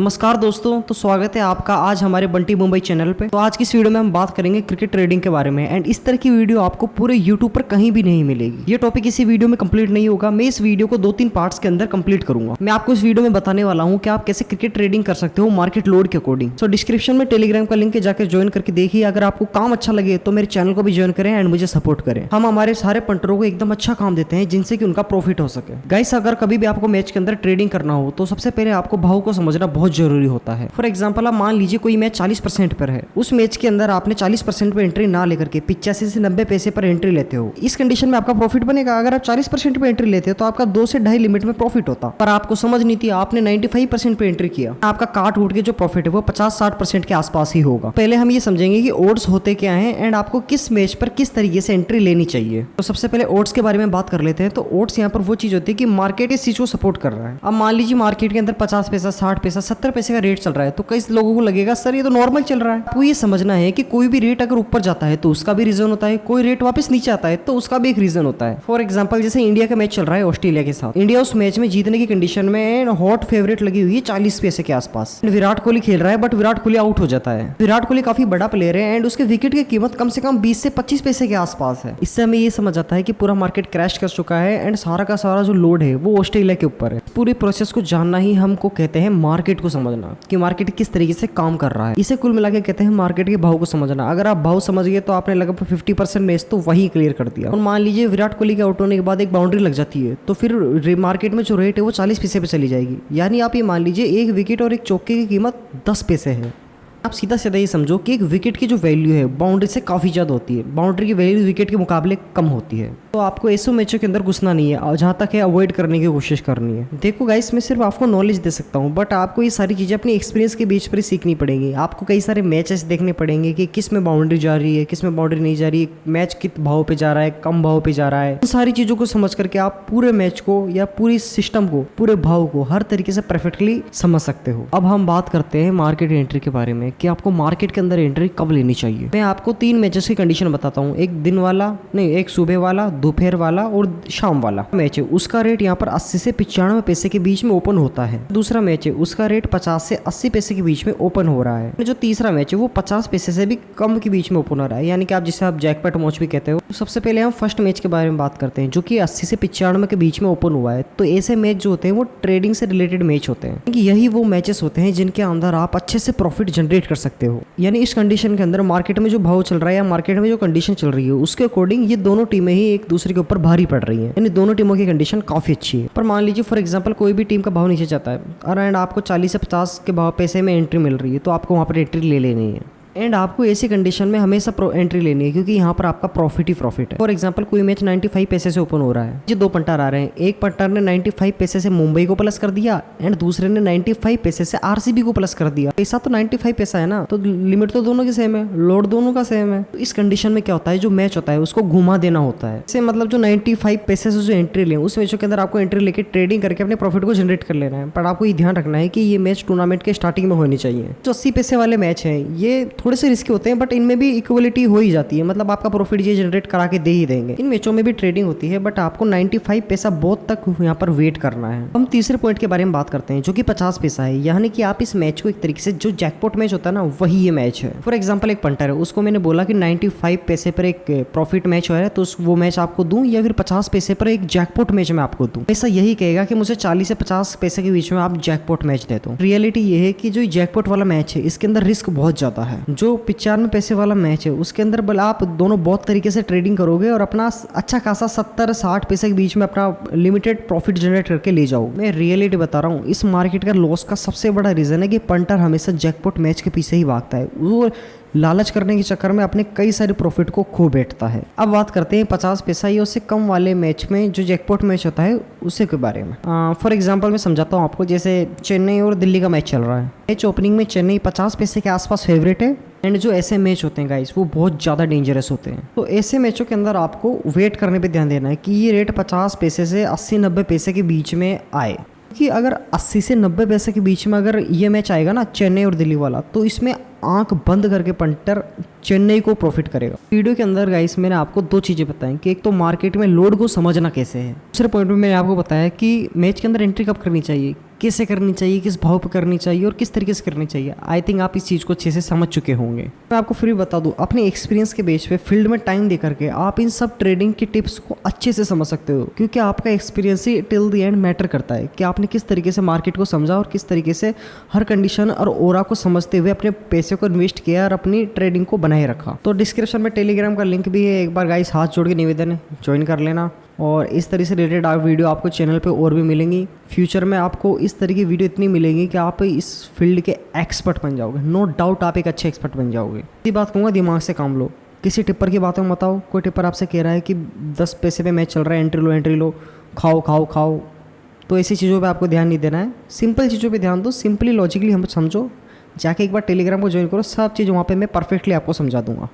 नमस्कार दोस्तों, तो स्वागत है आपका आज हमारे बंटी मुंबई चैनल पे। तो आज की इस वीडियो में हम बात करेंगे क्रिकेट ट्रेडिंग के बारे में। एंड इस तरह की वीडियो आपको पूरे यूट्यूब पर कहीं भी नहीं मिलेगी। ये टॉपिक इसी वीडियो में कंप्लीट नहीं होगा। मैं इस वीडियो को 2-3 पार्ट्स के अंदर कंप्लीट करूंगा। मैं आपको इस वीडियो में बताने वाला हूँ कि आप कैसे क्रिकेट ट्रेडिंग कर सकते हो मार्केट लोड के अकॉर्डिंग। सो डिस्क्रिप्शन में टेलीग्राम का लिंक है, जाकर ज्वाइन करके देखिए। अगर आपको काम अच्छा लगे तो मेरे चैनल को भी ज्वाइन करें एंड मुझे सपोर्ट करें। हम हमारे सारे पंटरों को एकदम अच्छा काम देते हैं जिनसे कि उनका प्रॉफिट हो सके। गाइस, अगर कभी भी आपको मैच के अंदर ट्रेडिंग करना हो तो सबसे पहले आपको भाव को समझना बहुत जरूरी होता है। फॉर एग्जाम्पल, आप मान लीजिए कोई मैच 40% पर है। उस मैच के अंदर आपने 40% पे एंट्री ना लेकर के 85 से 90 पैसे पर एंट्री लेते हो। इस कंडीशन में आपका प्रॉफिट बनेगा। अगर आप 40% पे एंट्री लेते हो तो आपका 2 से 2.5 लिमिट में प्रॉफिट होता। पर आपको समझ नहीं थी, आपने 95% पे एंट्री किया। आपका काट उठ के जो प्रॉफिट है वो 50-60% के आसपास ही होगा। पहले हम ये समझेंगे कि ओड्स होते क्या है एंड आपको किस मैच पर किस तरीके से एंट्री लेनी चाहिए। तो सबसे पहले ओड्स के बारे में बात कर लेते हैं। तो ओड्स यहाँ पर वो चीज होती है कि मार्केट इस चीज को सपोर्ट कर रहा है। अब मान लीजिए मार्केट के अंदर 50 पैसा, 60 पैसा, 70 पैसे का रेट चल रहा है। तो कई लोगों को लगेगा सर ये तो नॉर्मल चल रहा है। आपको ये समझना है कि कोई भी रेट अगर ऊपर जाता है तो उसका भी रीजन होता है, कोई रेट वापस नीचे आता है तो उसका भी एक रीजन होता है। फॉर एग्जांपल, जैसे इंडिया का मैच चल रहा है ऑस्ट्रेलिया के साथ। इंडिया उस मैच में जीतने की कंडीशन में हॉट फेवरेट लगी हुई है 40 पैसे के आसपास। विराट कोहली खेल रहा है बट विराट कोहली आउट हो जाता है। विराट कोहली काफी बड़ा प्लेयर है एंड उसके विकेट की कीमत कम से कम 20 से 25 पैसे के आसपास है। इससे हमें ये समझ आता है कि पूरा मार्केट क्रैश कर चुका है एंड सारा का सारा जो लोड है वो ऑस्ट्रेलिया के ऊपर है। पूरी प्रोसेस को जानना ही हमको कहते हैं मार्केट को समझना, कि मार्केट किस तरीके से काम कर रहा है। इसे कुल मिला के कहते हैं मार्केट के भाव को समझना। अगर आप भाव समझ गए तो आपने लगभग 50% मैच तो वही क्लियर कर दिया। और मान लीजिए विराट कोहली के आउट होने के बाद एक बाउंड्री लग जाती है तो फिर मार्केट में जो रेट है वो 40 पैसे पे चली जाएगी। यानी आप ये मान लीजिए एक विकेट और एक चौके की कीमत 10 पैसे है। आप सीधा सीधा ये समझो कि एक विकेट की जो वैल्यू है बाउंड्री से काफ़ी ज़्यादा होती है। बाउंड्री की वैल्यू विकेट के मुकाबले कम होती है। तो आपको ऐसे मैचों के अंदर घुसना नहीं है और जहाँ तक है अवॉइड करने की कोशिश करनी है। देखो गाइस, मैं सिर्फ आपको नॉलेज दे सकता हूँ बट आपको ये सारी चीज़ें अपनी एक्सपीरियंस के बेस पर ही सीखनी पड़ेगी। आपको कई सारे मैचेस देखने पड़ेंगे कि किस में बाउंड्री जा रही है, किस में बाउंड्री नहीं जा रही है, मैच कित भाव पे जा रहा है, कम भाव पे जा रहा है। उन सारी चीज़ों को समझ करके आप पूरे मैच को या पूरी सिस्टम को, पूरे भाव को हर तरीके से परफेक्टली समझ सकते हो। अब हम बात करते हैं मार्केट एंट्री के बारे में कि आपको मार्केट के अंदर एंट्री कब लेनी चाहिए। मैं आपको 3 मैचेस की कंडीशन बताता हूँ। एक दिन वाला नहीं, एक सुबह वाला, दोपहर वाला और शाम वाला मैच है। उसका रेट यहाँ पर 80 से 95 पैसे के बीच में ओपन होता है। दूसरा मैच है उसका रेट 50 से 80 पैसे के बीच में ओपन हो रहा है। जो तीसरा मैच है वो 50 पैसे से भी कम के बीच में ओपन हो रहा है, यानी कि आप जिसे आप जैकपॉट मैच भी कहते हो। तो सबसे पहले हम फर्स्ट मैच के बारे में बात करते हैं जो कि 80 से 95 के बीच में ओपन हुआ है। तो ऐसे मैच जो होते हैं वो ट्रेडिंग से रिलेटेड मैच होते हैं, क्योंकि यही वो मैचेस होते हैं जिनके अंदर आप अच्छे से प्रॉफिट जनरेट कर सकते हो। यानी इस कंडीशन के अंदर मार्केट में जो भाव चल रहा है या मार्केट में जो कंडीशन चल रही है उसके अकॉर्डिंग ये दोनों टीमें ही एक दूसरे के ऊपर भारी पड़ रही हैं। यानी दोनों टीमों की कंडीशन काफी अच्छी है। पर मान लीजिए फॉर एग्जांपल कोई भी टीम का भाव नीचे जाता है और एंड आपको 40 से 50 के भाव पैसे में एंट्री मिल रही है तो आपको वहाँ पर एंट्री ले लेनी है। एंड आपको ऐसी कंडीशन में हमेशा एंट्री लेनी है क्योंकि यहाँ पर आपका प्रॉफिट ही प्रॉफिट है। फॉर एग्जांपल कोई मैच 95 पैसे से ओपन हो रहा है। ये 2 पंटर आ रहे हैं। एक पंटर ने 95 पैसे से मुंबई को प्लस कर दिया एंड दूसरे ने 95 पैसे से आरसीबी को प्लस कर दिया। पैसा तो 95 पैसा है ना, तो लिमिट तो दोनों की सेम है, लोड दोनों का सेम है। तो इस कंडीशन में क्या होता है, जो मैच होता है उसको घुमा देना होता है। इससे मतलब जो 95 पैसे से जो एंट्री ले उस मैचों के अंदर आपको एंट्री लेके ट्रेडिंग करके अपने प्रॉफिट को जनरेट कर लेना है। पर आपको ये ध्यान रखना है कि ये मैच टूर्नामेंट के स्टार्टिंग में होनी चाहिए। जो 80 पैसे वाले मैच है ये थोड़े से रिस्की होते हैं बट इनमें भी इक्वलिटी हो ही जाती है। मतलब आपका प्रॉफिट ये जनरेट करा के दे ही देंगे। इन मैचों में भी ट्रेडिंग होती है बट आपको 95 पैसा बहुत तक यहाँ पर वेट करना है। हम तीसरे पॉइंट के बारे में बात करते हैं जो कि 50 पैसा है। यानी कि आप इस मैच को एक तरीके से जो जैकपॉट मैच होता है ना वही ये मैच है। फॉर एग्जाम्पल, एक पंटर है, उसको मैंने बोला कि 95 पैसे पर एक प्रॉफिट मैच हो रहा है तो वो मैच आपको दूं या फिर 50 पैसे पर एक जैकपॉट मैच में आपको दूं। ऐसा यही कहेगा कि मुझे 40 से 50 पैसे के बीच में आप जैकपॉट मैच दे दो। रियलिटी ये है कि जो जैकपॉट वाला मैच है इसके अंदर रिस्क बहुत ज्यादा है। जो 95 पैसे वाला मैच है उसके अंदर बल आप दोनों बहुत तरीके से ट्रेडिंग करोगे और अपना अच्छा खासा 70-60 पैसे के बीच में अपना लिमिटेड प्रॉफिट जनरेट करके ले जाओ। मैं रियलिटी बता रहा हूँ, इस मार्केट का लॉस का सबसे बड़ा रीजन है कि पंटर हमेशा जैकपॉट मैच के पीछे ही भागता है। वो लालच करने के चक्कर में अपने कई सारे प्रॉफिट को खो बैठता है। अब बात करते हैं 50 पैसा या उससे कम वाले मैच में जो जैकपॉट मैच होता है उसी के बारे में। फॉर एग्जांपल मैं समझाता हूँ आपको। जैसे चेन्नई और दिल्ली का मैच चल रहा है। मैच ओपनिंग में चेन्नई 50 पैसे के आसपास फेवरेट है एंड जो ऐसे मैच होते हैं गाइस वो बहुत ज़्यादा डेंजरस होते हैं। तो ऐसे मैचों के अंदर आपको वेट करने पे ध्यान देना है कि ये रेट 50 पैसे से 80-90 पैसे के बीच में आए। कि अगर 80 से 90 पैसे के बीच में अगर ये मैच आएगा ना चेन्नई और दिल्ली वाला, तो इसमें आंख बंद करके पंटर चेन्नई को प्रॉफिट करेगा। वीडियो के अंदर गाइस मैंने आपको 2 चीज़ें बताई कि एक तो मार्केट में लोड को समझना कैसे है, दूसरे पॉइंट में मैंने आपको बताया कि मैच के अंदर एंट्री कब करनी चाहिए, कैसे करनी चाहिए, किस भाव पे करनी चाहिए और किस तरीके से करनी चाहिए। आई थिंक आप इस चीज़ को अच्छे से समझ चुके होंगे। मैं आपको फिर भी बता दूं, अपने एक्सपीरियंस के बेस पे फील्ड में टाइम दे करके आप इन सब ट्रेडिंग की टिप्स को अच्छे से समझ सकते हो, क्योंकि आपका experience he till the end matter करता है कि आपने किस तरीके से मार्केट को समझा और किस तरीके से हर कंडीशन और ओरा को समझते हुए अपने पैसे को इन्वेस्ट किया और अपनी ट्रेडिंग को बनाए रखा। तो डिस्क्रिप्शन में टेलीग्राम का लिंक भी है, एक बार गाइस हाथ जोड़ के निवेदन है ज्वाइन कर लेना। और इस तरह से रिलेटेड वीडियो आपको चैनल पे और भी मिलेंगी। फ्यूचर में आपको इस तरह की वीडियो इतनी मिलेंगी कि आप इस फील्ड के एक्सपर्ट बन जाओगे। नो डाउट आप एक अच्छे एक्सपर्ट बन जाओगे। इसी बात कहूँगा, दिमाग से काम लो। किसी टिप्पर की बातों में बताओ, कोई टिप्पर आपसे कह रहा है कि 10 पैसे पे मैच चल रहा है, एंट्री लो, खाओ खाओ खाओ, तो ऐसी चीज़ों पे आपको ध्यान नहीं देना है। सिंपल चीज़ों पे ध्यान दो, सिंपली लॉजिकली हम समझो। जाके एक बार टेलीग्राम को ज्वाइन करो, सब चीज़ वहाँ पे मैं परफेक्टली आपको समझा दूंगा।